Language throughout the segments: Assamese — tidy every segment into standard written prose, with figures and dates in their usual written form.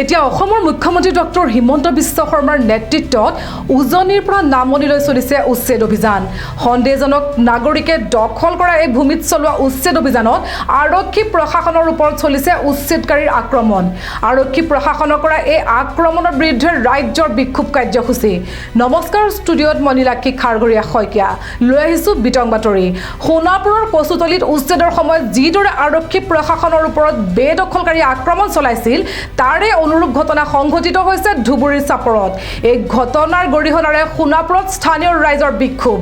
এতিয়া অসমৰ মুখ্যমন্ত্ৰী ডক্টৰ হিমন্ত বিশ্ব শৰ্মাৰ নেতৃত্বত উজনিৰ পৰা নামনিলৈ চলিছে উচ্ছেদ অভিযান। সন্দেহজনক নাগৰিকে দখল কৰা এই ভূমিত চলোৱা উচ্ছেদ অভিযানত আৰক্ষী প্ৰশাসনৰ ওপৰত চলিছে উচ্ছেদকাৰীৰ আক্ৰমণ। আৰক্ষী প্ৰশাসনৰ কৰা এই আক্ৰমণৰ বিৰুদ্ধে ৰাজ্যৰ বিক্ষোভ কাৰ্যসূচী। নমস্কাৰ, ষ্টুডিঅ'ত মণিলাক্ষী খাৰঘৰীয়া শইকীয়া লৈ আহিছোঁ বিতং বাতৰি। সোণাপুৰৰ কচুতলিত উচ্ছেদৰ সময়ত যিদৰে আৰক্ষী প্ৰশাসনৰ ওপৰত বেদখলকাৰী আক্ৰমণ চলাইছিল তাৰে অনুৰূপ ঘটনা সংঘটিত হৈছে ধুবুৰীৰ চাপৰত। এই ঘটনাৰ গৰিহণাৰে সোণাপুৰত স্থানীয় ৰাইজৰ বিক্ষোভ।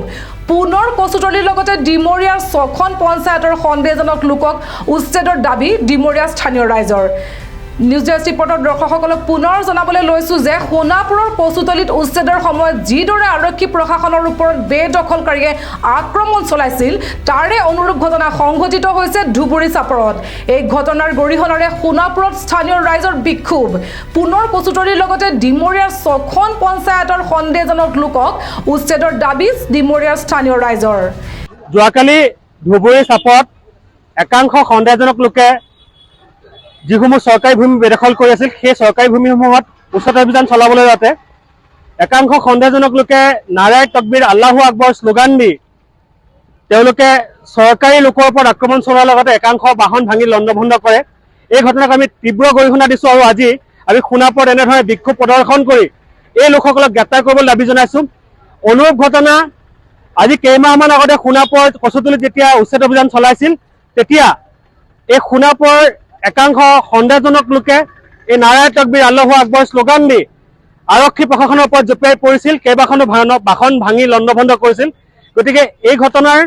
পুনৰ কচুতলিৰ লগতে ডিমৰীয়াৰ 6খন পঞ্চায়তৰ সন্দেহজনক লোকক উচ্ছেদৰ দাবী ডিমৰীয়া স্থানীয় ৰাইজৰ। নিউজ ডেস্ক ৰিপৰ্টৰ দৰ্শকসকলক পুনৰ জনাবলৈ লৈছোঁ যে সোণাপুৰৰ কচুতলিত উচ্ছেদৰ সময়ত যিদৰে আৰক্ষী প্ৰশাসনৰ ওপৰত বেদখলকাৰীয়ে আক্ৰমণ চলাইছিল তাৰে অনুৰূপ ঘটনা সংঘটিত হৈছে ধুবুৰী চাপৰত। এই ঘটনাৰ গৰিহণাৰে সোণাপুৰত স্থানীয় ৰাইজৰ বিক্ষোভ। পুনৰ কচুতলিৰ লগতে ডিমৰীয়াৰ 6খন পঞ্চায়তৰ সন্দেহজনক লোকক উচ্ছেদৰ দাবী ডিমৰীয়াৰ স্থানীয় ৰাইজৰ। যোৱাকালি ধুবুৰী চাপত একাংশ সন্দেহজনক লোকে যিসমূহ চৰকাৰী ভূমি বেদখল কৰি আছিল সেই চৰকাৰী ভূমিসমূহত উচ্ছেদ অভিযান চলাবলৈ যাওঁতে একাংশ সন্দেহজনক লোকে নাৰাই তকবীৰ আল্লাহু আকবৰ শ্লোগান দি তেওঁলোকে চৰকাৰী লোকৰ ওপৰত আক্ৰমণ চলোৱাৰ লগতে একাংশ বাহন ভাঙি লণ্ডভণ্ড কৰে। এই ঘটনাক আমি তীব্ৰ গৰিহণা দিছোঁ আৰু আজি আমি সোণাপুৰত এনেধৰণে বিক্ষোভ প্ৰদৰ্শন কৰি এই লোকসকলক গ্ৰেপ্তাৰ কৰিবলৈ দাবী জনাইছোঁ। অনুৰূপ ঘটনা আজি কেইমাহমান আগতে সোণাপুৰত কচুতলিত যেতিয়া উচ্ছেদ অভিযান চলাইছিল তেতিয়া এই সোণাপুৰৰ একাংশ সন্দেহজনক লোকে এই নাৰাই তকবীৰ আল্লাহু আকবৰ শ্লোগান দি আৰক্ষী প্ৰশাসনৰ ওপৰত জঁপিয়াই পৰিছিল, কেইবাখনো বাহন ভাঙি লণ্ডভণ্ড কৰিছিল। গতিকে এই ঘটনাৰ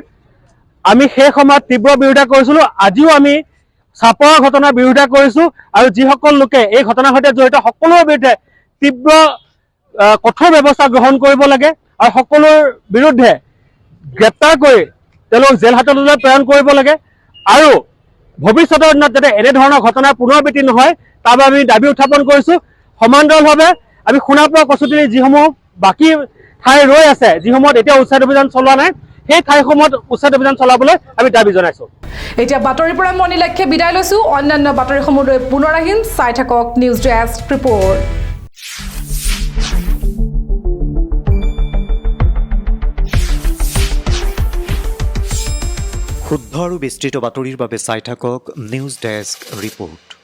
আমি সেই সময়ত তীব্ৰ বিৰোধিতা কৰিছিলোঁ। আজিও আমি চাপৰ ঘটনাৰ বিৰোধিতা কৰিছোঁ আৰু যিসকল লোকে এই ঘটনাৰ সৈতে জড়িত সকলোৰে বিৰুদ্ধে তীব্ৰ কঠোৰ ব্যৱস্থা গ্ৰহণ কৰিব লাগে আৰু সকলোৰ বিৰুদ্ধে গ্ৰেপ্তাৰ কৰি তেওঁলোকক জেল হাজতলৈ প্ৰেৰণ কৰিব লাগে আৰু ভৱিষ্যতৰ দিনত যাতে এনেধৰণৰ ঘটনাৰ পুনৰাবৃত্তি নহয় তাৰ বাবে আমি দাবী উত্থাপন কৰিছোঁ। সমান্তৰালভাৱে আমি সোণাপুৰৰ কচুতলিৰ যিসমূহ বাকী ঠাই ৰৈ আছে, যিসমূহত এতিয়া উচ্ছেদ অভিযান চলোৱা নাই, সেই ঠাইসমূহত উচ্ছেদ অভিযান চলাবলৈ আমি দাবী জনাইছোঁ। এতিয়া বাতৰিৰ পৰা মণিলাক্ষীয়ে বিদায় লৈছোঁ। অন্যান্য বাতৰিসমূহ লৈ পুনৰ আহিম। চাই থাকক নিউজ ডেস্ক ৰিপৰ্ট। শুদ্ধ আৰু বিস্তৃত বাতৰিৰ বাবে চাই থাকক নিউজ ডেস্ক ৰিপৰ্ট।